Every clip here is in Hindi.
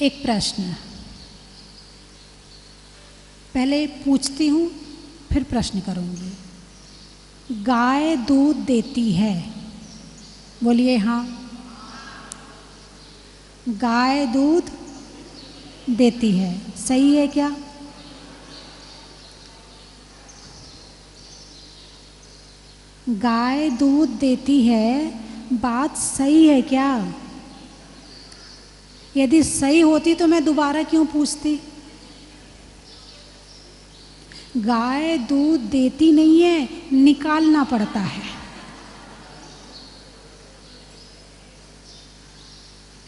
एक प्रश्न पहले पूछती हूँ, फिर प्रश्न करूँगी। गाय दूध देती है, बोलिए हाँ। गाय दूध देती है, सही है क्या? गाय दूध देती है, बात सही है क्या? यदि सही होती तो मैं दोबारा क्यों पूछती? गाय दूध देती नहीं है, निकालना पड़ता है।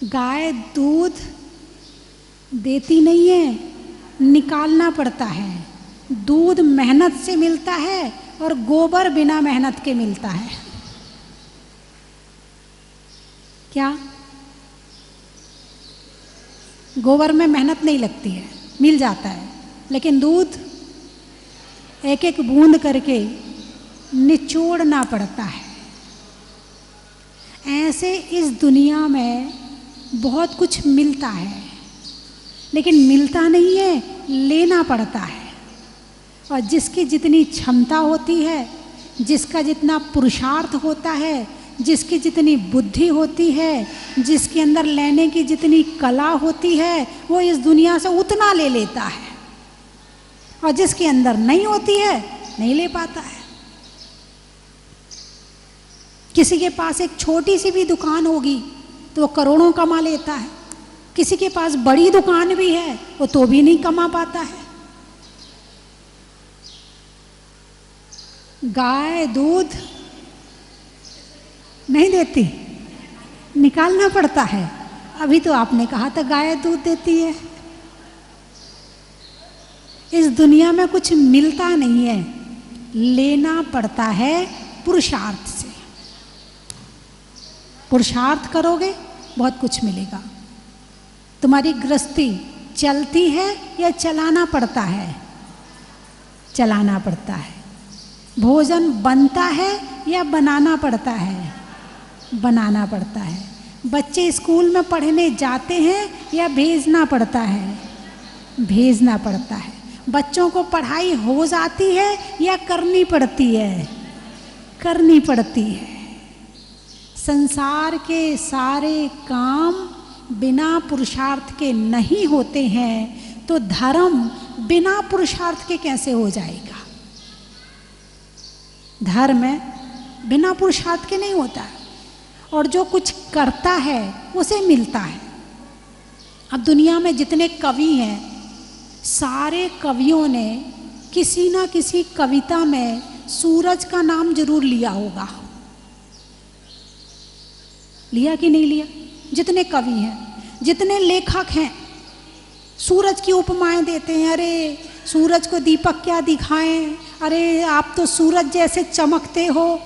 गाय दूध देती नहीं है, निकालना पड़ता है। दूध मेहनत से मिलता है और गोबर बिना मेहनत के मिलता है। क्या? गोबर में मेहनत नहीं लगती है, मिल जाता है, लेकिन दूध एक एक बूंद करके निचोड़ना पड़ता है। ऐसे इस दुनिया में बहुत कुछ मिलता है, लेकिन मिलता नहीं है, लेना पड़ता है। और जिसकी जितनी क्षमता होती है, जिसका जितना पुरुषार्थ होता है, जिसकी जितनी बुद्धि होती है, जिसके अंदर लेने की जितनी कला होती है, वो इस दुनिया से उतना ले लेता है। और जिसके अंदर नहीं होती है, नहीं ले पाता है। किसी के पास एक छोटी सी भी दुकान होगी तो वो करोड़ों कमा लेता है। किसी के पास बड़ी दुकान भी है, वो तो भी नहीं कमा पाता है। गाय दूध नहीं देती, निकालना पड़ता है। अभी तो आपने कहा था गाय दूध देती है। इस दुनिया में कुछ मिलता नहीं है, लेना पड़ता है पुरुषार्थ से। पुरुषार्थ करोगे बहुत कुछ मिलेगा। तुम्हारी गृहस्थी चलती है या चलाना पड़ता है? चलाना पड़ता है। भोजन बनता है या बनाना पड़ता है? बनाना पड़ता है। बच्चे स्कूल में पढ़ने जाते हैं या भेजना पड़ता है? भेजना पड़ता है। बच्चों को पढ़ाई हो जाती है या करनी पड़ती है? करनी पड़ती है। संसार के सारे काम बिना पुरुषार्थ के नहीं होते हैं, तो धर्म बिना पुरुषार्थ के कैसे हो जाएगा? धर्म बिना पुरुषार्थ के नहीं होता है। और जो कुछ करता है उसे मिलता है। अब दुनिया में जितने कवि हैं, सारे कवियों ने किसी ना किसी कविता में सूरज का नाम जरूर लिया होगा। लिया कि नहीं लिया? जितने कवि हैं, जितने लेखक हैं, सूरज की उपमाएं देते हैं। अरे सूरज को दीपक क्या दिखाएं, अरे आप तो सूरज जैसे चमकते हो।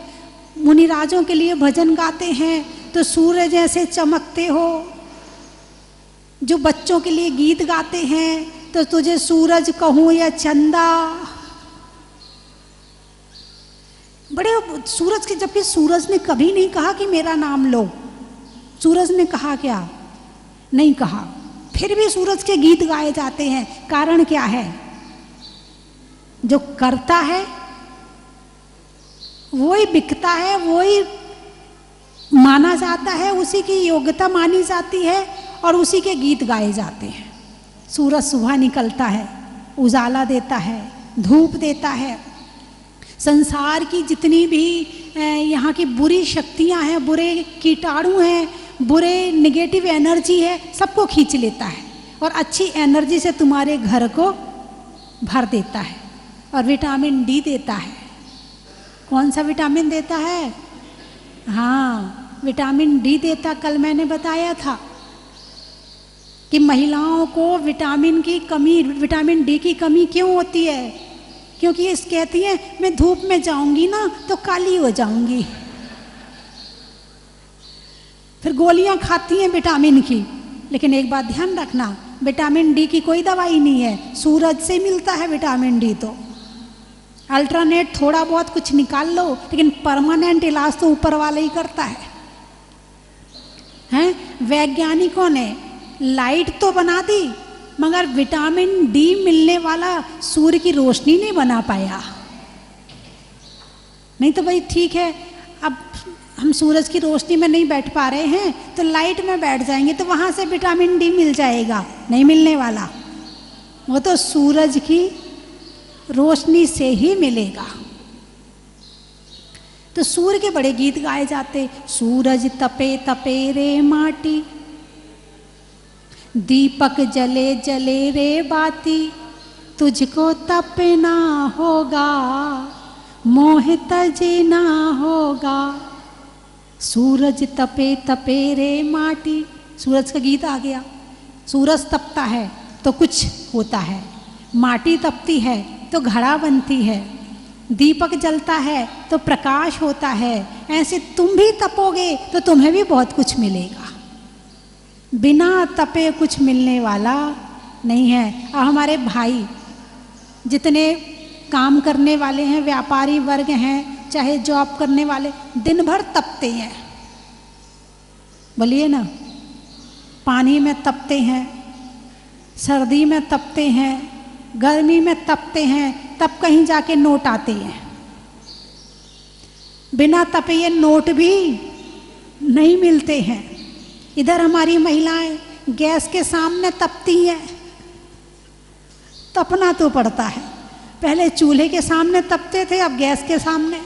मुनिराजों के लिए भजन गाते हैं तो सूरज जैसे चमकते हो। जो बच्चों के लिए गीत गाते हैं तो तुझे सूरज कहूँ या चंदा। बड़े सूरज के, जबकि सूरज ने कभी नहीं कहा कि मेरा नाम लो। सूरज ने कहा क्या? नहीं कहा। फिर भी सूरज के गीत गाए जाते हैं। कारण क्या है? जो करता है वही बिकता है, वही माना जाता है, उसी की योग्यता मानी जाती है और उसी के गीत गाए जाते हैं। सूरज सुबह निकलता है, उजाला देता है, धूप देता है। संसार की जितनी भी यहाँ की बुरी शक्तियाँ हैं, बुरे कीटाणु हैं, बुरे नेगेटिव एनर्जी है, सबको खींच लेता है और अच्छी एनर्जी से तुम्हारे घर को भर देता है और विटामिन डी देता है। कौन सा विटामिन देता है? हाँ, विटामिन डी देता। कल मैंने बताया था कि महिलाओं को विटामिन की कमी, विटामिन डी की कमी क्यों होती है? क्योंकि ये कहती है मैं धूप में जाऊंगी ना तो काली हो जाऊंगी। फिर गोलियां खाती हैं विटामिन की। लेकिन एक बात ध्यान रखना, विटामिन डी की कोई दवाई नहीं है, सूरज से मिलता है विटामिन डी। तो अल्टरनेट थोड़ा बहुत कुछ निकाल लो, लेकिन परमानेंट इलाज तो ऊपर वाला ही करता है। हैं? वैज्ञानिकों ने लाइट तो बना दी, मगर विटामिन डी मिलने वाला सूर्य की रोशनी नहीं बना पाया। नहीं तो भाई ठीक है, अब हम सूरज की रोशनी में नहीं बैठ पा रहे हैं तो लाइट में बैठ जाएंगे तो वहाँ से विटामिन डी मिल जाएगा, नहीं मिलने वाला, वो तो सूरज की रोशनी से ही मिलेगा। तो सूर्य के बड़े गीत गाए जाते, सूरज तपे तपे रे माटी, दीपक जले जले रे बाती, तुझको तपना होगा मोह तजना होगा। सूरज तपे तपे रे माटी, सूरज का गीत आ गया। सूरज तपता है तो कुछ होता है, माटी तपती है तो घड़ा बनती है, दीपक जलता है तो प्रकाश होता है। ऐसे तुम भी तपोगे तो तुम्हें भी बहुत कुछ मिलेगा। बिना तपे कुछ मिलने वाला नहीं है। अब हमारे भाई जितने काम करने वाले हैं, व्यापारी वर्ग हैं, चाहे जॉब करने वाले, दिन भर तपते हैं, बोलिए ना, पानी में तपते हैं, सर्दी में तपते हैं, गर्मी में तपते हैं, तब कहीं जाके नोट आते हैं। बिना तपे ये नोट भी नहीं मिलते हैं। इधर हमारी महिलाएं गैस के सामने तपती हैं, तपना तो पड़ता है। पहले चूल्हे के सामने तपते थे, अब गैस के सामने।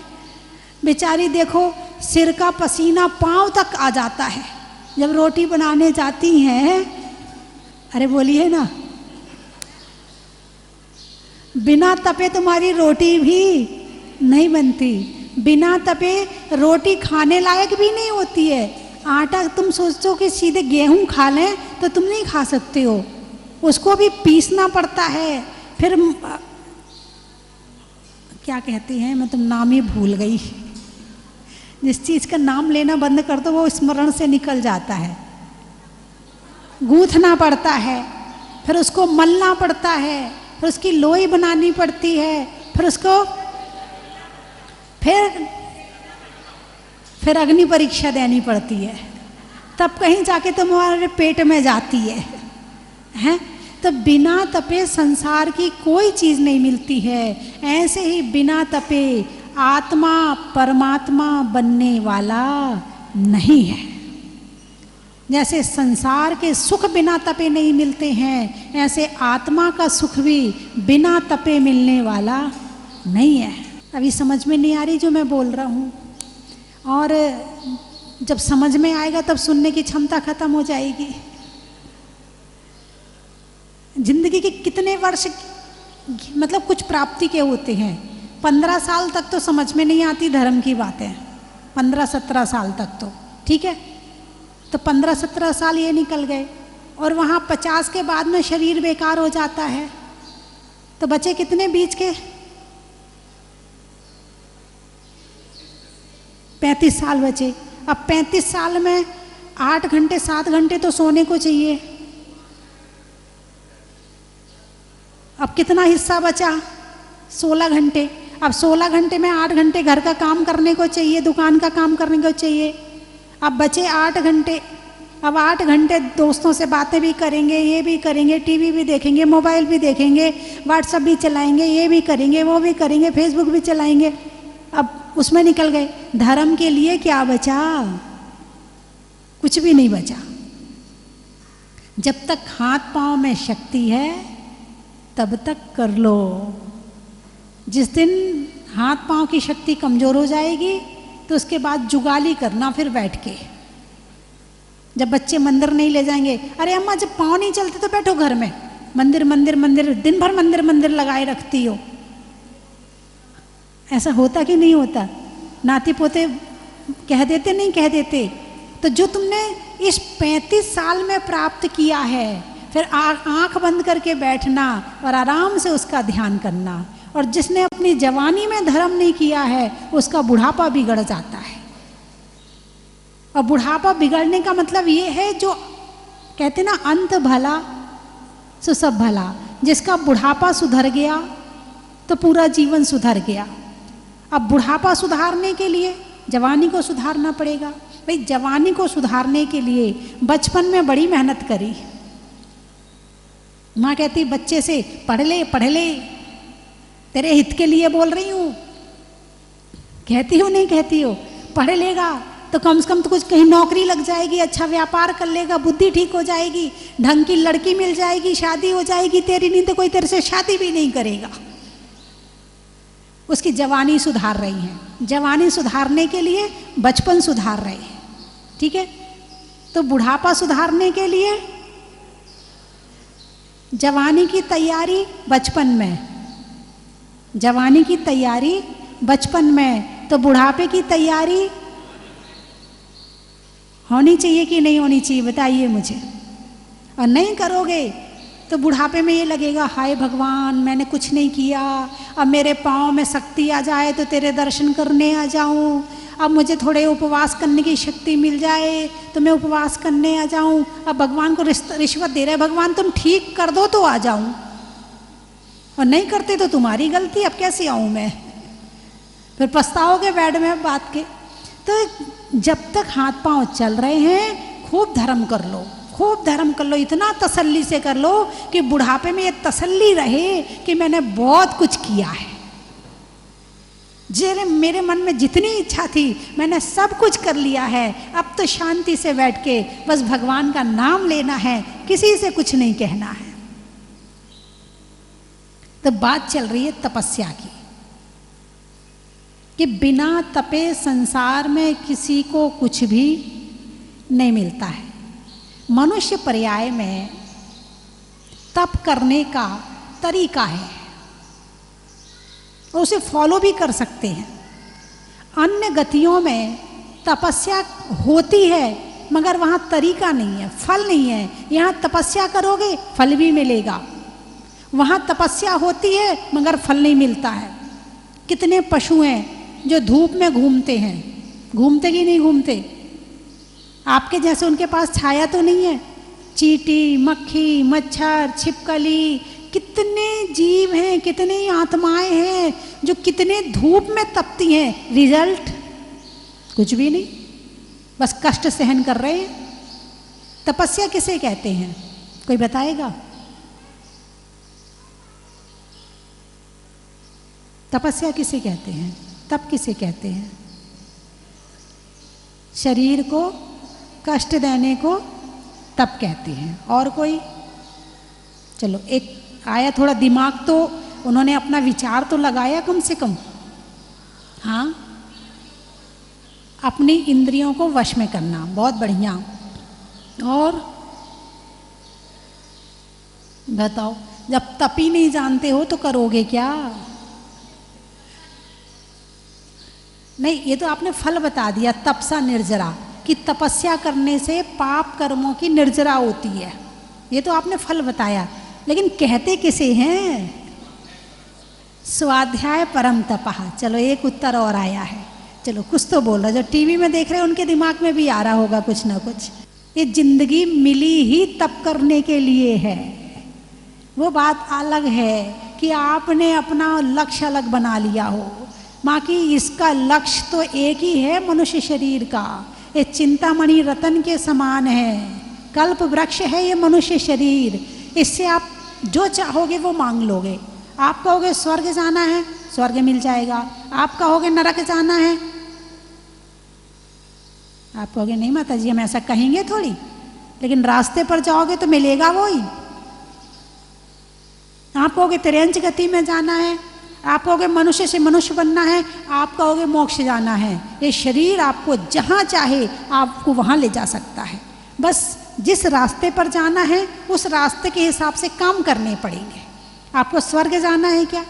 बेचारी देखो, सिर का पसीना पांव तक आ जाता है जब रोटी बनाने जाती हैं। अरे बोलिए ना, बिना तपे तुम्हारी रोटी भी नहीं बनती, बिना तपे रोटी खाने लायक भी नहीं होती है। आटा तुम सोचो कि सीधे गेहूं खा लें तो तुम नहीं खा सकते हो, उसको भी पीसना पड़ता है। फिर क्या कहते हैं, मैं तो नाम ही भूल गई। जिस चीज़ का नाम लेना बंद कर दो वो स्मरण से निकल जाता है। गूंथना पड़ता है, फिर उसको मलना पड़ता है, फिर उसकी लोई बनानी पड़ती है, फिर उसको फिर अग्नि परीक्षा देनी पड़ती है, तब कहीं जाके तुम्हारे पेट में जाती है, हैं? तो बिना तपे संसार की कोई चीज़ नहीं मिलती है। ऐसे ही बिना तपे आत्मा परमात्मा बनने वाला नहीं है। जैसे संसार के सुख बिना तपे नहीं मिलते हैं, ऐसे आत्मा का सुख भी बिना तपे मिलने वाला नहीं है। अभी समझ में नहीं आ रही जो मैं बोल रहा हूँ, और जब समझ में आएगा तब सुनने की क्षमता खत्म हो जाएगी। जिंदगी के कितने वर्ष मतलब कुछ प्राप्ति के होते हैं। 15 साल तक तो समझ में नहीं आती धर्म की बातें, 15-17 साल तक तो ठीक है। तो 15-17 साल ये निकल गए, और वहाँ 50 के बाद में शरीर बेकार हो जाता है, तो बचे कितने बीच के? 35 साल बचे। अब 35 साल में 8 घंटे 7 घंटे तो सोने को चाहिए। अब कितना हिस्सा बचा? 16 घंटे। अब 16 घंटे में 8 घंटे घर का काम करने को चाहिए, दुकान का काम करने को चाहिए। अब बचे 8 घंटे। अब 8 घंटे दोस्तों से बातें भी करेंगे, ये भी करेंगे, टीवी भी देखेंगे, मोबाइल भी देखेंगे, व्हाट्सएप भी चलाएंगे, ये भी करेंगे, वो भी करेंगे, फेसबुक भी चलाएंगे। अब उसमें निकल गए। धर्म के लिए क्या बचा? कुछ भी नहीं बचा। जब तक हाथ पांव में शक्ति है तब तक कर लो। जिस दिन हाथ पांव की शक्ति कमजोर हो जाएगी तो उसके बाद जुगाली करना फिर बैठ के। जब बच्चे मंदिर नहीं ले जाएंगे, अरे अम्मा जब पांव नहीं चलते तो बैठो घर में, मंदिर मंदिर मंदिर, दिन भर मंदिर मंदिर लगाए रखती हो। ऐसा होता कि नहीं होता? नाती पोते कह देते, नहीं कह देते? तो जो तुमने इस 35 साल में प्राप्त किया है, फिर आंख बंद करके बैठना और आराम से उसका ध्यान करना। और जिसने अपनी जवानी में धर्म नहीं किया है उसका बुढ़ापा बिगड़ जाता है। और बुढ़ापा बिगड़ने का मतलब ये है, जो कहते ना अंत भला सो सब भला। जिसका बुढ़ापा सुधर गया तो पूरा जीवन सुधर गया। अब बुढ़ापा सुधारने के लिए जवानी को सुधारना पड़ेगा। भाई जवानी को सुधारने के लिए बचपन में बड़ी मेहनत करी, माँ कहती बच्चे से पढ़ ले पढ़ ले, तेरे हित के लिए बोल रही हूँ। कहती हो नहीं कहती हो? पढ़ लेगा तो कम से कम तो कुछ कहीं नौकरी लग जाएगी, अच्छा व्यापार कर लेगा, बुद्धि ठीक हो जाएगी, ढंग की लड़की मिल जाएगी, शादी हो जाएगी तेरी, नहीं तो कोई तेरे से शादी भी नहीं करेगा। उसकी जवानी सुधार रही हैं। जवानी सुधारने के लिए बचपन सुधार रहे हैं, ठीक है। तो बुढ़ापा सुधारने के लिए जवानी की तैयारी बचपन में, जवानी की तैयारी बचपन में, तो बुढ़ापे की तैयारी होनी चाहिए कि नहीं होनी चाहिए, बताइए मुझे। और नहीं करोगे तो बुढ़ापे में ये लगेगा हाय भगवान मैंने कुछ नहीं किया, अब मेरे पाँव में शक्ति आ जाए तो तेरे दर्शन करने आ जाऊं, अब मुझे थोड़े उपवास करने की शक्ति मिल जाए तो मैं उपवास करने आ जाऊं, अब भगवान को रिश्वत दे रहे भगवान तुम ठीक कर दो तो आ जाऊं, और नहीं करते तो तुम्हारी गलती, अब कैसे आऊं मैं। फिर पछताओगे बेड में बात के। तो जब तक हाथ पांव चल रहे हैं खूब धर्म कर लो, खूब धर्म कर लो, इतना तसल्ली से कर लो कि बुढ़ापे में ये तसल्ली रहे कि मैंने बहुत कुछ किया है, मेरे मन में जितनी इच्छा थी मैंने सब कुछ कर लिया है, अब तो शांति से बैठ के बस भगवान का नाम लेना है, किसी से कुछ नहीं कहना है। तो बात चल रही है तपस्या की कि बिना तपे संसार में किसी को कुछ भी नहीं मिलता है। मनुष्य पर्याय में तप करने का तरीका है, और उसे फॉलो भी कर सकते हैं। अन्य गतियों में तपस्या होती है मगर वहाँ तरीका नहीं है, फल नहीं है। यहाँ तपस्या करोगे फल भी मिलेगा, वहाँ तपस्या होती है मगर फल नहीं मिलता है। कितने पशु हैं जो धूप में घूमते हैं, घूमते कि नहीं घूमते? आपके जैसे उनके पास छाया तो नहीं है। चींटी, मक्खी, मच्छर, छिपकली, कितने जीव हैं, कितनी आत्माएं हैं जो कितने धूप में तपती हैं, रिजल्ट कुछ भी नहीं, बस कष्ट सहन कर रहे हैं। तपस्या किसे कहते हैं, कोई बताएगा? तपस्या किसे कहते हैं, तप किसे कहते हैं? शरीर को कष्ट देने को तप कहते हैं। और कोई? चलो एक आया, थोड़ा दिमाग तो उन्होंने अपना विचार तो लगाया कम से कम। हाँ, अपनी इंद्रियों को वश में करना, बहुत बढ़िया। और बताओ, जब तप ही नहीं जानते हो तो करोगे क्या? नहीं, ये तो आपने फल बता दिया, तपसा निर्जरा, कि तपस्या करने से पाप कर्मों की निर्जरा होती है, ये तो आपने फल बताया। लेकिन कहते किसे हैं? स्वाध्याय परम तपः। चलो एक उत्तर और आया है, चलो कुछ तो बोल रहा, जो टीवी में देख रहे हैं उनके दिमाग में भी आ रहा होगा कुछ ना कुछ। ये जिंदगी मिली ही तप करने के लिए है। वो बात अलग है कि आपने अपना लक्ष्य अलग बना लिया हो, बाकी इसका लक्ष्य तो एक ही है, मनुष्य शरीर का। ये चिंतामणि रतन के समान है, कल्प वृक्ष है ये मनुष्य शरीर। इससे आप जो चाहोगे वो मांग लोगे। आप कहोगे स्वर्ग जाना है, स्वर्ग मिल जाएगा। आप कहोगे नरक जाना है, आप कहोगे नहीं माता जी हम ऐसा कहेंगे थोड़ी, लेकिन रास्ते पर जाओगे तो मिलेगा वो ही। आप कहोगे तिर्यंच गति में जाना है, आप कहोगे मनुष्य से मनुष्य बनना है, आप कहोगे मोक्ष जाना है। ये शरीर आपको जहाँ चाहे आपको वहाँ ले जा सकता है। बस जिस रास्ते पर जाना है उस रास्ते के हिसाब से काम करने पड़ेंगे। आपको स्वर्ग जाना है क्या?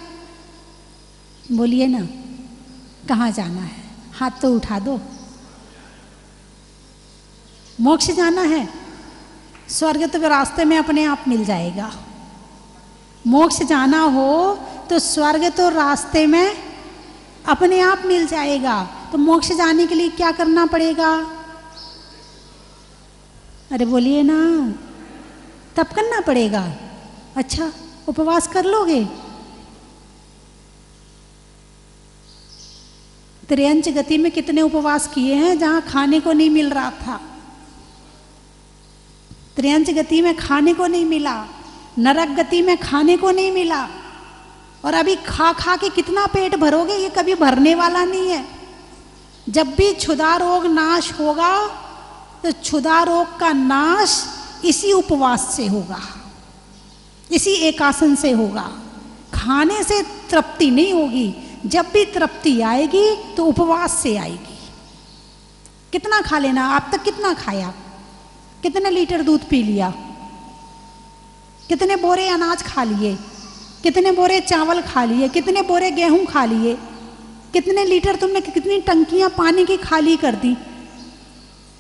बोलिए ना, कहाँ जाना है? हाथ तो उठा दो। मोक्ष जाना है, स्वर्ग तो रास्ते में अपने आप मिल जाएगा। मोक्ष जाना हो तो स्वर्ग तो रास्ते में अपने आप मिल जाएगा। तो मोक्ष जाने के लिए क्या करना पड़ेगा? अरे बोलिए ना, तप करना पड़ेगा। अच्छा, उपवास कर लोगे? त्रियंच गति में कितने उपवास किए हैं जहां खाने को नहीं मिल रहा था। त्रियंच गति में खाने को नहीं मिला, नरक गति में खाने को नहीं मिला, और अभी खा खा के कितना पेट भरोगे, ये कभी भरने वाला नहीं है। जब भी क्षुधा रोग नाश होगा तो क्षुधा रोग का नाश इसी उपवास से होगा, इसी एकासन से होगा। खाने से तृप्ति नहीं होगी, जब भी तृप्ति आएगी तो उपवास से आएगी। कितना खा लेना, आप तक कितना खाया, कितने लीटर दूध पी लिया, कितने बोरे अनाज खा लिए, कितने बोरे चावल खा लिए, कितने बोरे गेहूं खा लिए, कितने लीटर तुमने, कितनी टंकियां पानी की खाली कर दी।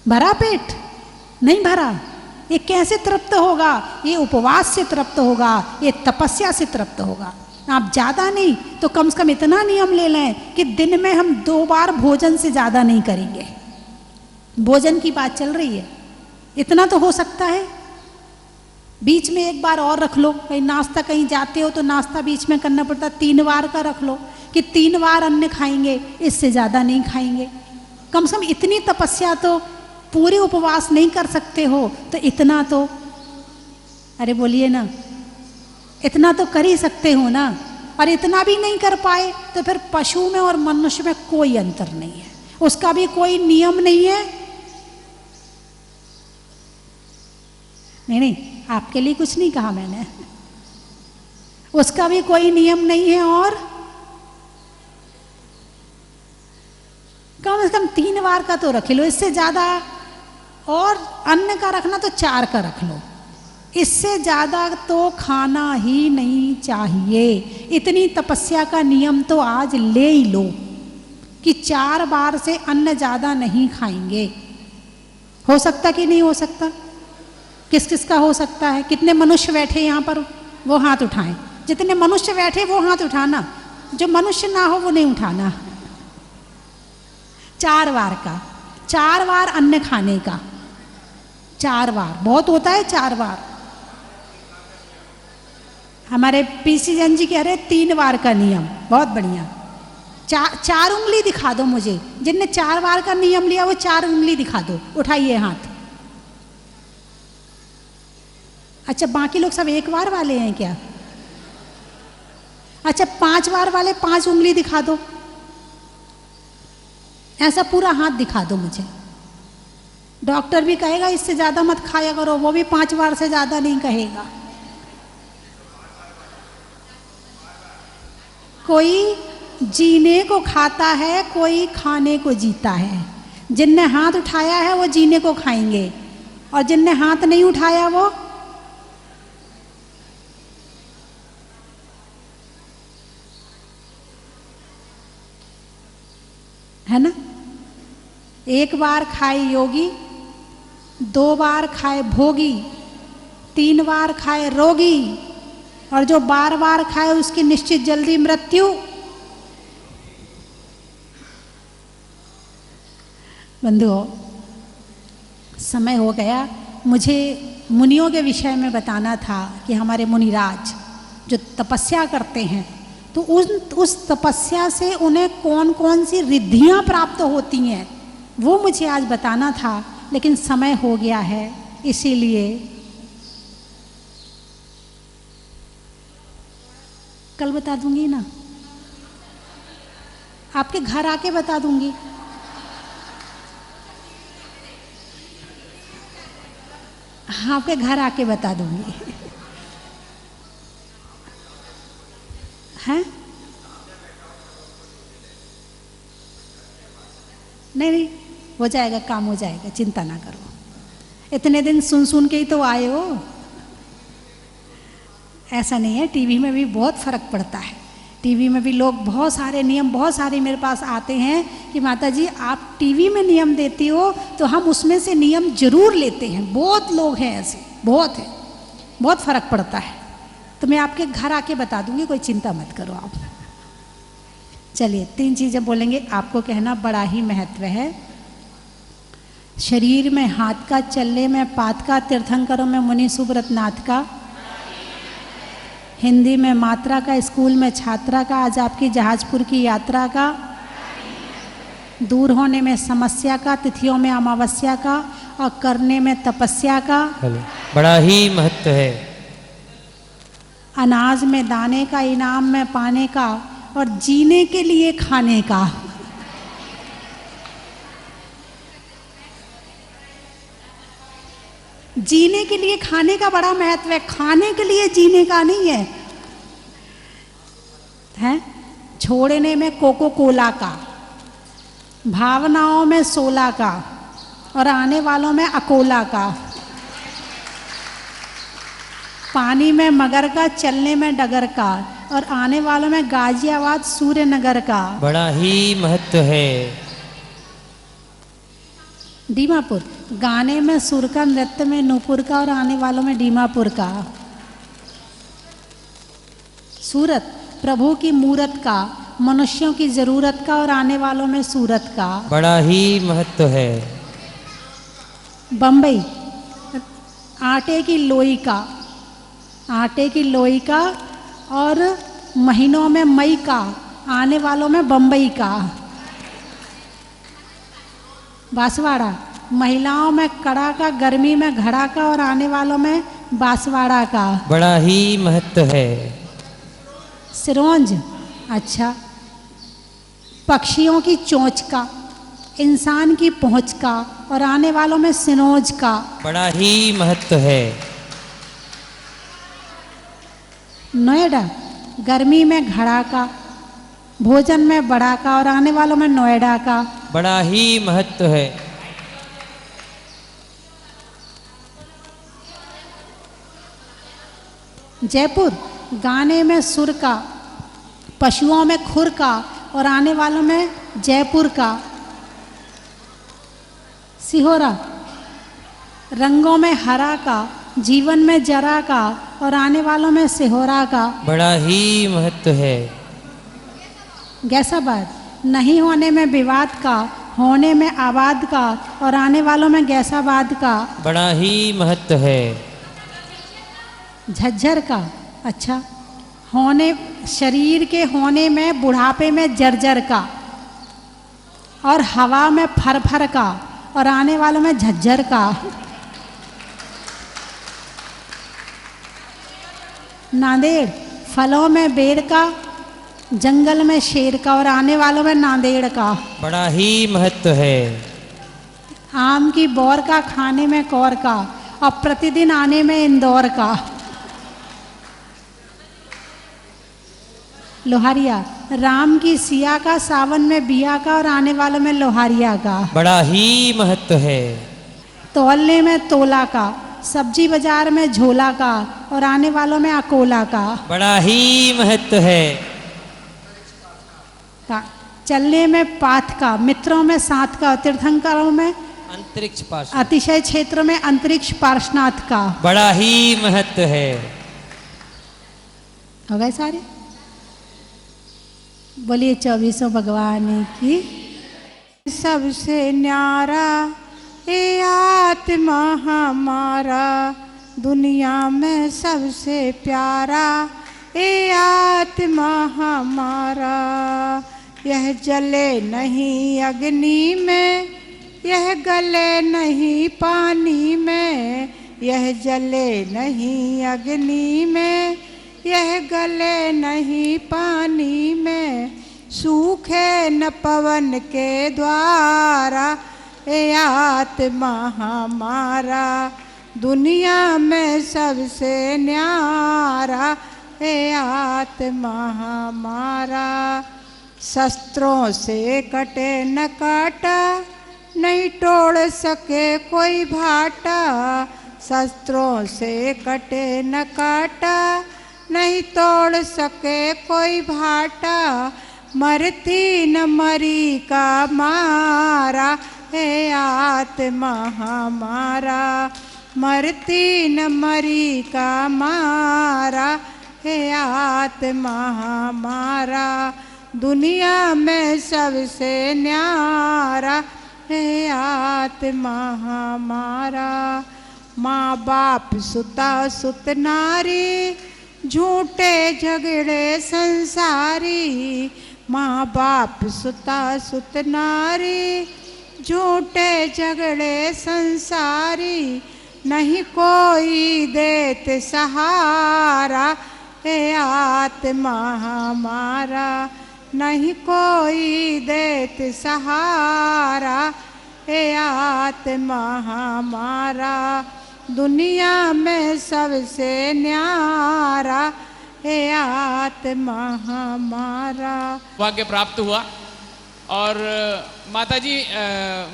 भरा पेट? नहीं भरा। ये कैसे तृप्त होगा? ये उपवास से तृप्त होगा, ये तपस्या से तृप्त होगा। आप ज़्यादा नहीं तो कम से कम इतना नियम ले लें कि दिन में हम 2 बार भोजन से ज़्यादा नहीं करेंगे। भोजन की बात चल रही है, इतना तो हो सकता है। बीच में 1 बार और रख लो, कहीं नाश्ता, कहीं जाते हो तो नाश्ता बीच में करना पड़ता, 3 बार का रख लो कि 3 बार अन्न खाएंगे, इससे ज़्यादा नहीं खाएंगे। कम से कम इतनी तपस्या तो, पूरे उपवास नहीं कर सकते हो तो इतना तो, अरे बोलिए ना, इतना तो कर ही सकते हो ना। और इतना भी नहीं कर पाए तो फिर पशु में और मनुष्य में कोई अंतर नहीं है, उसका भी कोई नियम नहीं है। नहीं, आपके लिए कुछ नहीं कहा मैंने, उसका भी कोई नियम नहीं है। और कम से कम 3 बार का तो रख लो, इससे ज़्यादा, और अन्न का रखना तो 4 का रख लो, इससे ज़्यादा तो खाना ही नहीं चाहिए। इतनी तपस्या का नियम तो आज ले ही लो कि 4 बार से अन्न ज़्यादा नहीं खाएंगे। हो सकता कि नहीं हो सकता? किस किस का हो सकता है? कितने मनुष्य बैठे यहाँ पर, वो हाथ उठाएं। जितने मनुष्य बैठे वो हाथ उठाना, जो मनुष्य ना हो वो नहीं उठाना। 4 बार का, 4 बार अन्न खाने का, 4 बार बहुत होता है। 4 बार हमारे पीसी जन जी कह रहे 3 बार का नियम, बहुत बढ़िया। 4 उंगली दिखा दो मुझे, जिनने 4 बार का नियम लिया वो 4 उंगली दिखा दो, उठाइए हाथ। अच्छा, बाकी लोग सब 1 बार वाले हैं क्या? अच्छा, 5 बार वाले 5 उंगली दिखा दो, ऐसा पूरा हाथ दिखा दो मुझे। डॉक्टर भी कहेगा इससे ज़्यादा मत खाया करो, वो भी 5 बार से ज़्यादा नहीं कहेगा। कोई जीने को खाता है, कोई खाने को जीता है। जिनने हाथ उठाया है वो जीने को खाएंगे, और जिनने हाथ नहीं उठाया वो है ना। 1 बार खाए योगी, 2 बार खाए भोगी, 3 बार खाए रोगी, और जो बार बार खाए उसकी निश्चित जल्दी मृत्यु। बंधुओं, समय हो गया। मुझे मुनियों के विषय में बताना था कि हमारे मुनिराज जो तपस्या करते हैं तो उस तपस्या से उन्हें कौन कौन सी रिद्धियां प्राप्त होती हैं वो मुझे आज बताना था, लेकिन समय हो गया है, इसीलिए कल बता दूंगी ना, आपके घर आके बता दूंगी। हाँ, आपके घर आके बता दूंगी। हैं? नहीं, हो जाएगा, काम हो जाएगा, चिंता ना करो। इतने दिन सुन सुन के ही तो आए हो, ऐसा नहीं है। टीवी में भी बहुत फर्क पड़ता है। टीवी में भी लोग बहुत सारे नियम, बहुत सारे मेरे पास आते हैं कि माता जी आप टीवी में नियम देती हो तो हम उसमें से नियम जरूर लेते हैं। बहुत लोग हैं ऐसे, बहुत है, बहुत फर्क पड़ता है। तो मैं आपके घर आके बता दूंगी, कोई चिंता मत करो आप। चलिए, 3 चीज़ें बोलेंगे, आपको कहना बड़ा ही महत्व है। शरीर में हाथ का, चलने में पात का, तीर्थंकरों में मुनि सुब्रत नाथ का, हिंदी में मात्रा का, स्कूल में छात्रा का, आज आपकी जहाजपुर की यात्रा का, दूर होने में समस्या का, तिथियों में अमावस्या का, और करने में तपस्या का। बड़ा ही महत्व है। अनाज में दाने का, इनाम में पाने का, और जीने के लिए खाने का। जीने के लिए खाने का बड़ा महत्व है, खाने के लिए जीने का नहीं है। हैं? छोड़ने में कोको कोला का, भावनाओं में सोला का, और आने वालों में अकोला का। पानी में मगर का, चलने में डगर का, और आने वालों में गाजियाबाद सूर्यनगर का। बड़ा ही महत्व है। दीमापुर, गाने में सुर का, नृत्य में नूपुर का, और आने वालों में दीमापुर का। सूरत, प्रभु की मूरत का, मनुष्यों की जरूरत का, और आने वालों में सूरत का। बड़ा ही महत्व है। बम्बई, आटे की लोई का, आटे की लोई का, और महीनों में मई का, आने वालों में बम्बई का। बांसवाड़ा, महिलाओं में कड़ा का, गर्मी में घड़ा का, और आने वालों में बांसवाड़ा का। बड़ा ही महत्व है। सिरोंज, अच्छा, पक्षियों की चोंच का, इंसान की पहुंच का, और आने वालों में सिनोज का। बड़ा ही महत्व है। नोएडा, गर्मी में घड़ा का, भोजन में बड़ा का, और आने वालों में नोएडा का। बड़ा ही महत्व है। जयपुर, गाने में सुर का, पशुओं में खुर का, और आने वालों में जयपुर का। सिहोरा, रंगों में हरा का, जीवन में जरा का, और आने वालों में सिहोरा का। बड़ा ही महत्व है। गैसाबाद, नहीं होने में विवाद का, होने में आबाद का, और आने वालों में गैसाबाद का। बड़ा ही महत्व है। झज्जर का, अच्छा, होने, शरीर के होने में बुढ़ापे में जर्जर का, और हवा में फरफर का, और आने वालों में झज्जर का। नांदेड़, फलों में बेर का, जंगल में शेर का, और आने वालों में नांदेड़ का। बड़ा ही महत्व है। आम की बौर का, खाने में कौर का, और प्रतिदिन आने में इंदौर का। लोहारिया, राम की सिया का, सावन में बिया का, और आने वालों में लोहारिया का। बड़ा ही महत्व है। तौलने में तोला का, सब्जी बाजार में झोला का, और आने वालों में अकोला का। बड़ा ही महत्व है। चलने में पाथ का, मित्रों में साथ का, तीर्थंकरों में अंतरिक्ष पास, अतिशय क्षेत्र में अंतरिक्ष पार्श्वनाथ का। बड़ा ही महत्व है। हो गए सारे? बोलिए 24 भगवान की। सबसे न्यारा ए आत्मा हमारा, दुनिया में सबसे प्यारा ए आत्मा हमारा। यह जले नहीं अग्नि में, यह गले नहीं पानी में, यह जले नहीं अग्नि में, यह गले नहीं पानी में। सूखे न पवन के द्वारा ए आत्मा हमारा, दुनिया में सबसे न्यारा ए आत्मा हमारा। शस्त्रों से कटे न काटा, नहीं तोड़ सके कोई भाटा। शस्त्रों से कटे न काटा, नहीं तोड़ सके कोई भाटा। मरती न मरी का मारा हे आत्मा हमारा, मरती न मरी का मारा हे आत्मा हमारा। दुनिया में सबसे न्यारा हे आत्मा हमारा। माँ बाप सुता सुत नारी, झूठे झगड़े संसारी। माँ बाप सुता सुत नारी, झूठे झगड़े संसारी। नहीं कोई देत सहारा हे आत्मा हमारा, नहीं कोई देत सहारा, हे आत्मा हमारा, दुनिया में सबसे न्यारा, हे आत्मा हमारा। भाग्य प्राप्त हुआ। और माता जी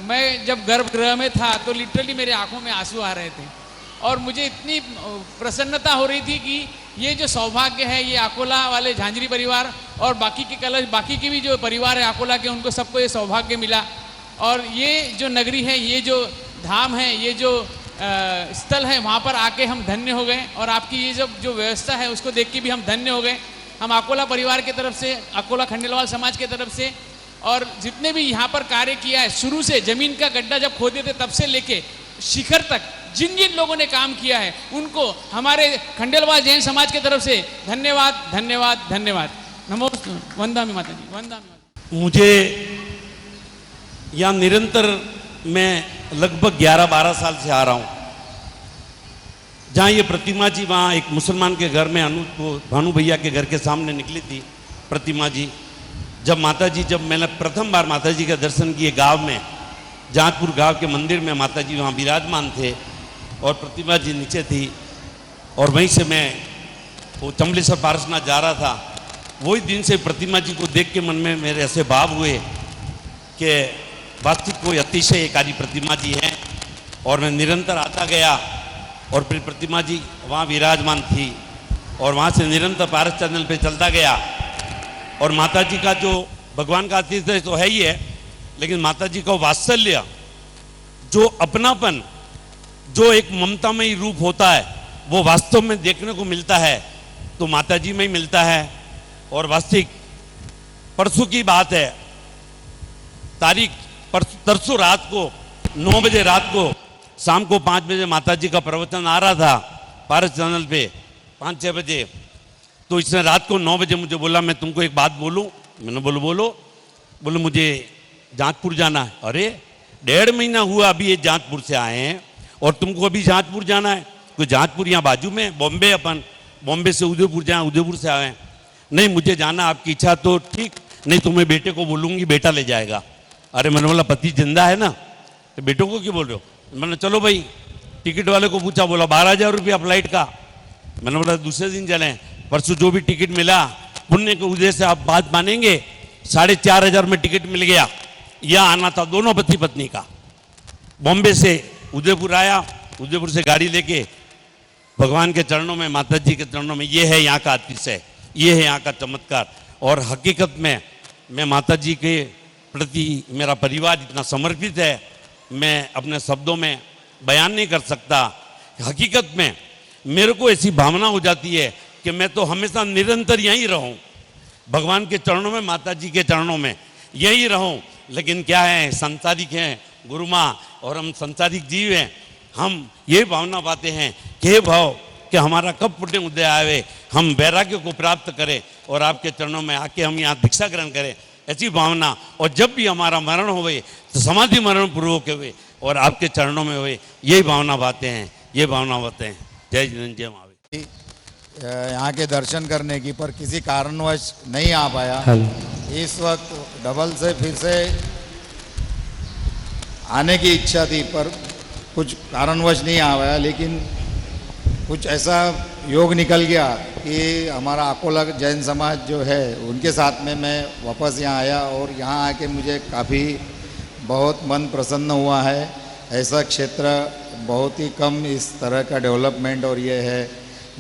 मैं जब गर्भगृह में था तो लिटरली मेरे आंखों में आंसू आ रहे थे और मुझे इतनी प्रसन्नता हो रही थी कि ये जो सौभाग्य है, ये अकोला वाले झांझरी परिवार और बाकी के कलश, बाकी के भी जो परिवार है अकोला के, उनको सबको ये सौभाग्य मिला। और ये जो नगरी है, ये जो धाम है, ये जो स्थल है, वहाँ पर आके हम धन्य हो गए। और आपकी ये जो व्यवस्था है उसको देख के भी हम धन्य हो गए। हम अकोला परिवार की तरफ से, अकोला खंडेलवाल समाज की तरफ से, और जितने भी यहाँ पर कार्य किया है, शुरू से जमीन का गड्ढा जब खोदे थे तब से लेके शिखर तक जिन जिन लोगों ने काम किया है, उनको हमारे खंडेलवाल जैन समाज की तरफ से धन्यवाद, धन्यवाद, धन्यवाद। नमो वंदामि माता जी, वंदामि। मुझे यहाँ निरंतर मैं लगभग 11-12 साल से आ रहा हूँ। जहाँ ये प्रतिमा जी, वहाँ एक मुसलमान के घर में भानु भैया के घर के सामने निकली थी प्रतिमा जी। जब मैंने प्रथम बार माता जी का दर्शन किए गांव में, जहांपुर गांव के मंदिर में माता जी वहाँ विराजमान थे और प्रतिमा जी नीचे थी, और वहीं से मैं वो चमलेश्वर पारसनाथ जा रहा था। वही दिन से प्रतिमा जी को देख के मन में मेरे ऐसे भाव हुए कि वास्तविक कोई अतिशयकारी प्रतिमा जी हैं। और मैं निरंतर आता गया और फिर प्रतिमा जी वहाँ विराजमान थी और वहाँ से निरंतर पारस चैनल पे चलता गया। और माता जी का जो भगवान का आतिथ्य तो है ही है, लेकिन माता जी का वात्सल्य, जो अपनापन, जो एक ममतामयी रूप होता है, वो वास्तव में देखने को मिलता है तो माता जी में ही मिलता है। और वास्तविक परसों की बात है, तारीख परसों रात को 9 बजे रात को, शाम को 5 बजे माता जी का प्रवचन आ रहा था पारस चैनल पे, 5-6 बजे। तो इसने रात को 9 बजे मुझे बोला, मैं तुमको एक बात बोलूं। मैंने बोलो मुझे जाजपुर जाना है। अरे 1.5 महीना हुआ अभी ये जाजपुर से आए हैं और तुमको अभी जाजपुर जाना है? कोई जाजपुर यहाँ बाजू में, बॉम्बे, अपन बॉम्बे से उदयपुर जाए, उदयपुर से आए हैं। नहीं, मुझे जाना, आपकी इच्छा तो ठीक, नहीं तो मैं बेटे को बोलूँगी, बेटा ले जाएगा। अरे मैंने बोला पति जिंदा है ना, तो बेटों को क्यों बोल रहे हो? मैंने चलो भाई, टिकट वाले को पूछा, बोला 12,000 रुपया फ्लाइट का। मैंने बोला दूसरे दिन चलें। परसों जो भी टिकट मिला, पुण्य के उदय से आप बात मानेंगे, 4,500 में टिकट मिल गया। यह आना था दोनों पति पत्नी का। बॉम्बे से उदयपुर आया, उदयपुर से गाड़ी लेके भगवान के चरणों में, माता जी के चरणों में। ये है यहाँ का अतिशय, ये है यहाँ का चमत्कार। और हकीकत में मैं माता जी के प्रति, मेरा परिवार इतना समर्पित है, मैं अपने शब्दों में बयान नहीं कर सकता। हकीकत में मेरे को ऐसी भावना हो जाती है कि मैं तो हमेशा निरंतर यहीं रहूं, भगवान के चरणों में, माता जी के चरणों में यहीं रहूं। लेकिन क्या है, संसारिक हैं गुरु माँ और हम संसारिक जीव हैं। हम ये भावना पाते हैं कि हे भाव कि हमारा कब पुण्य उदय आवे, हम वैराग्य को प्राप्त करें और आपके चरणों में आके हम यहाँ दीक्षा ग्रहण करें, ऐसी भावना। और जब भी हमारा मरण होवे तो समाधि मरण पूर्वक हुए और आपके चरणों में हुए, यही भावना पाते हैं, ये भावना पाते हैं। जय जिनेन्द्र, जय महावीर। यहाँ के दर्शन करने की, पर किसी कारणवश नहीं आ पाया। इस वक्त डबल से फिर से आने की इच्छा थी, पर कुछ कारणवश नहीं आ पाया। लेकिन कुछ ऐसा योग निकल गया कि हमारा अकोला जैन समाज जो है, उनके साथ में मैं वापस यहाँ आया और यहाँ आके मुझे काफ़ी बहुत मन प्रसन्न हुआ है। ऐसा क्षेत्र बहुत ही कम इस तरह का डेवलपमेंट, और ये है,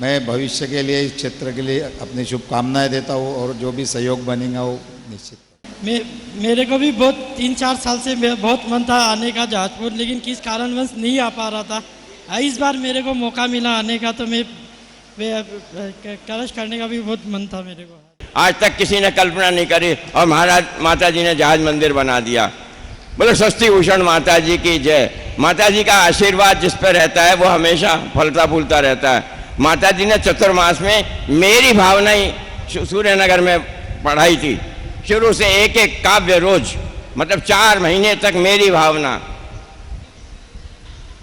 मैं भविष्य के लिए इस क्षेत्र के लिए अपनी शुभकामनाएं देता हूँ और जो भी सहयोग बनेगा वो निश्चित। मेरे को भी बहुत 3-4 साल से बहुत मन था आने का जाजपुर, लेकिन किस कारणवश नहीं आ पा रहा था। इस बार मेरे को मौका मिला आने का, तो मैं कलश करने का भी बहुत मन था मेरे को। आज तक किसी ने कल्पना नहीं करी और महाराज माता जी ने जहाज मंदिर बना दिया। बोले स्वस्ति भूषण माता जी की जय। माता जी का आशीर्वाद जिस पर रहता है वो हमेशा फलता फूलता रहता है। माता जी ने चतुर्मास में मेरी भावना ही सूर्यनगर में पढ़ाई थी, शुरू से एक एक काव्य रोज, मतलब 4 महीने तक मेरी भावना।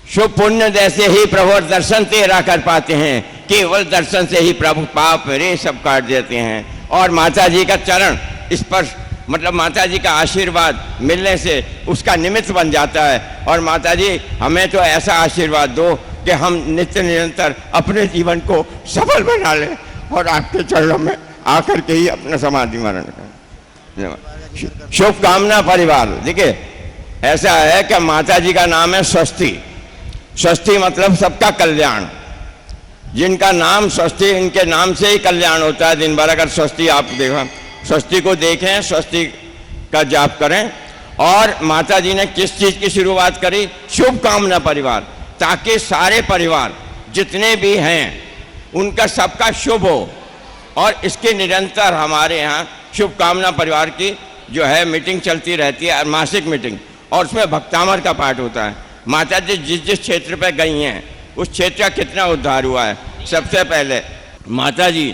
शुभ पुण्य जैसे ही प्रभु दर्शन तेरा कर पाते हैं, केवल दर्शन से ही प्रभु पाप मेरे सब काट देते हैं। और माता जी का चरण स्पर्श मतलब माता जी का आशीर्वाद मिलने से उसका निमित्त बन जाता है। और माता जी हमें तो ऐसा आशीर्वाद दो कि हम नित्य निरंतर अपने जीवन को सफल बना लें और आपके चरणों में आकर के ही अपना समाधि मरण करें। शुभकामना परिवार। देखिए ऐसा है कि माता जी का नाम है स्वस्ति। स्वस्ति मतलब सबका कल्याण। जिनका नाम स्वस्ति, इनके नाम से ही कल्याण होता है। दिन भर अगर स्वस्ति आप देखो, स्वस्ति को देखें, स्वस्ति का जाप करें। और माता जी ने किस चीज की शुरुआत करी? शुभकामना परिवार, ताकि सारे परिवार जितने भी हैं उनका सबका शुभ हो। और इसके निरंतर हमारे यहाँ शुभकामना परिवार की जो है मीटिंग चलती रहती है, मासिक मीटिंग, और उसमें भक्तामर का पाठ होता है। माता जी जिस जिस क्षेत्र पे गई हैं उस क्षेत्र का कितना उद्धार हुआ है। सबसे पहले माता जी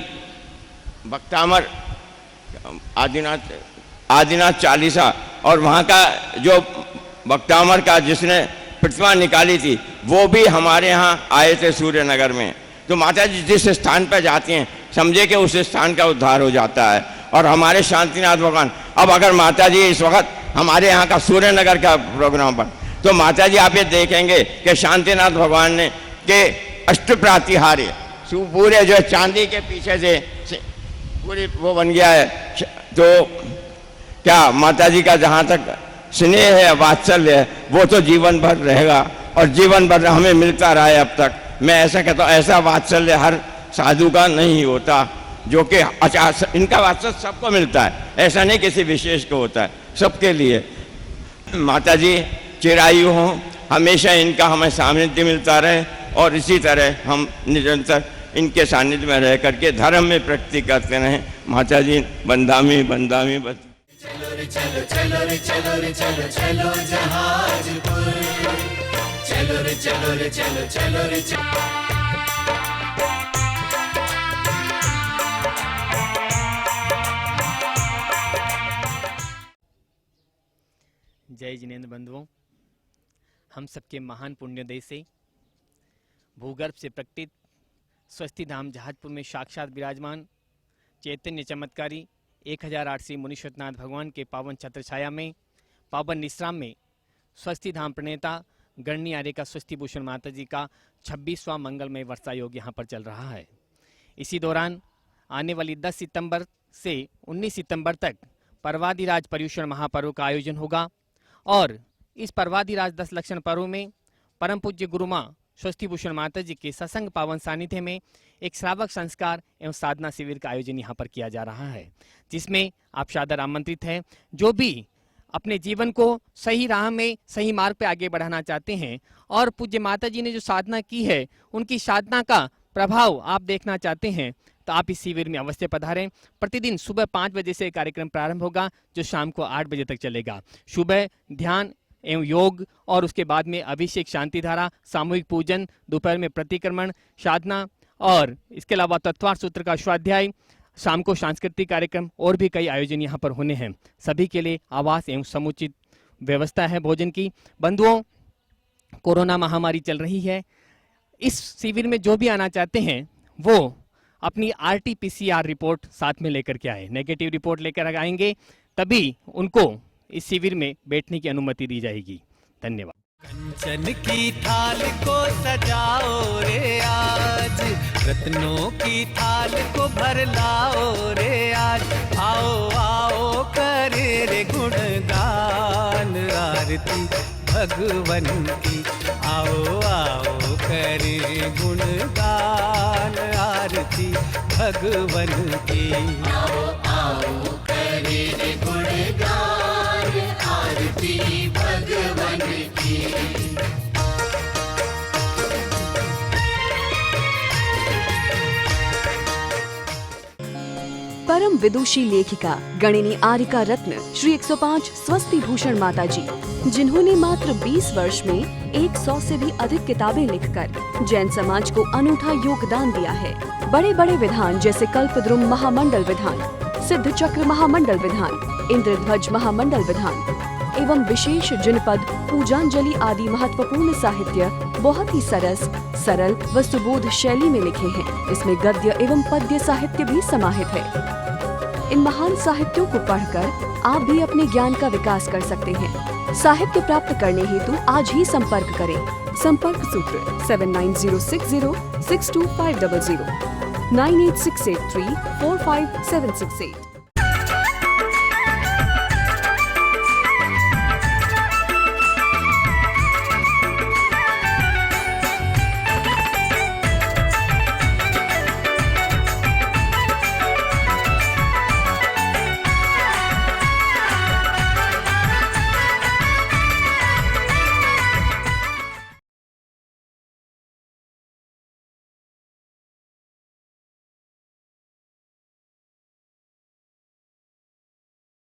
भक्तामर आदिनाथ चालीसा, और वहाँ का जो भक्तामर का जिसने प्रतिमा निकाली थी वो भी हमारे यहाँ आए थे सूर्यनगर में। तो माता जी जिस स्थान पर जाती हैं समझे कि उस स्थान का उद्धार हो जाता है। और हमारे शांतिनाथ भगवान, अब अगर माता जी इस वक्त हमारे यहाँ का सूर्यनगर का प्रोग्राम पर, तो माता जी आप ये देखेंगे कि शांतिनाथ भगवान ने के अष्ट प्रातिहार्य पूरे जो चांदी के पीछे से पूरी वो बन गया है। तो क्या माता जी का जहाँ तक स्नेह है, वात्सल्य है, वो तो जीवन भर रहेगा और जीवन भर हमें मिलता रहा है अब तक। मैं ऐसा कहता हूँ, ऐसा वात्सल्य हर साधु का नहीं होता, जो कि इनका वात्सल्य सबको मिलता है, ऐसा नहीं किसी विशेष को होता है, सबके लिए। माता जी चिरायु हों, हमेशा इनका हमें सानिध्य मिलता रहे और इसी तरह हम निरंतर इनके सानिध्य में रह करके धर्म में प्रगति करते रहें। माता जी बंदामी बंदामी बस। चलो रे चलो, चलो रे चलो रे चलो, चलो जहाजपुर। चलो रे चलो रे चलो, चलो रे चलो। जय जिनेंद्र बंधुओं, हम सबके महान पुण्योदय से भूगर्भ से प्रकटित स्वस्ति धाम जहाजपुर में साक्षात विराजमान चैतन्य चमत्कारी 1008 श्री मुनीश्वरनाथ भगवान के पावन छत्रछाया में, पावन निश्राम में स्वस्ति धाम प्रणेता गणनी आर्य का स्वस्ति भूषण माता जी का 26वां मंगलमय वर्षा योग यहाँ पर चल रहा है। इसी दौरान आने वाली 10 सितंबर से 19 सितंबर तक पर्वाधिराज पर्युषण महापर्व का आयोजन होगा। और इस पर्वाधिराज 10 लक्षण पर्व में परम पूज्य गुरु माँ स्वस्ति भूषण माता जी के सत्संग पावन सानिध्य में एक श्रावक संस्कार एवं साधना शिविर का आयोजन यहाँ पर किया जा रहा है, जिसमें आप सादर आमंत्रित हैं। जो भी अपने जीवन को सही राह में, सही मार्ग पे आगे बढ़ाना चाहते हैं और पूज्य माता जी ने जो साधना की है उनकी साधना का प्रभाव आप देखना चाहते हैं, तो आप इस शिविर में अवश्य पधारें। प्रतिदिन सुबह 5 बजे से कार्यक्रम प्रारंभ होगा, जो शाम को 8 बजे तक चलेगा। सुबह ध्यान एवं योग और उसके बाद में अभिषेक, शांति धारा, सामूहिक पूजन, दोपहर में प्रतिक्रमण, साधना और इसके अलावा तत्वार्थ सूत्र का स्वाध्याय, शाम को सांस्कृतिक कार्यक्रम और भी कई आयोजन यहाँ पर होने हैं। सभी के लिए आवास एवं समुचित व्यवस्था है भोजन की। बंधुओं, कोरोना महामारी चल रही है। इस शिविर में जो भी आना चाहते हैं वो अपनी RT-PCR रिपोर्ट साथ में लेकर के आए। नेगेटिव रिपोर्ट लेकर आएंगे तभी उनको इस शिविर में बैठने की अनुमति दी जाएगी। धन्यवाद। कंचन की थाल को सजाओ रे आज, रत्नों की थाल को भर लाओ रे आज। आओ आओ करे रे गुणगान आरती भगवन की। आओ आओ करे गुणगान आरती भगवन की। आओ आओ करे रे गुणगान आरती भगवन की। परम विदुषी लेखिका गणिनी आर्यका रत्न श्री 105 स्वस्ति भूषण माता जी, जिन्होंने मात्र 20 वर्ष में 100 से भी अधिक किताबें लिखकर जैन समाज को अनूठा योगदान दिया है। बड़े बड़े विधान जैसे कल्पद्रुम महामंडल विधान, सिद्ध चक्र महामंडल विधान, इंद्रध्वज महामंडल विधान, एवं विशेष जनपद पूजांजलि आदि महत्वपूर्ण साहित्य बहुत ही सरल व सुबोध शैली में लिखे हैं। इसमें गद्य एवं पद्य साहित्य भी समाहित है। इन महान साहित्यों को पढ़कर आप भी अपने ज्ञान का विकास कर सकते हैं। साहित्य प्राप्त करने हेतु आज ही संपर्क करें। संपर्क सूत्र 7906062500 98683 45768।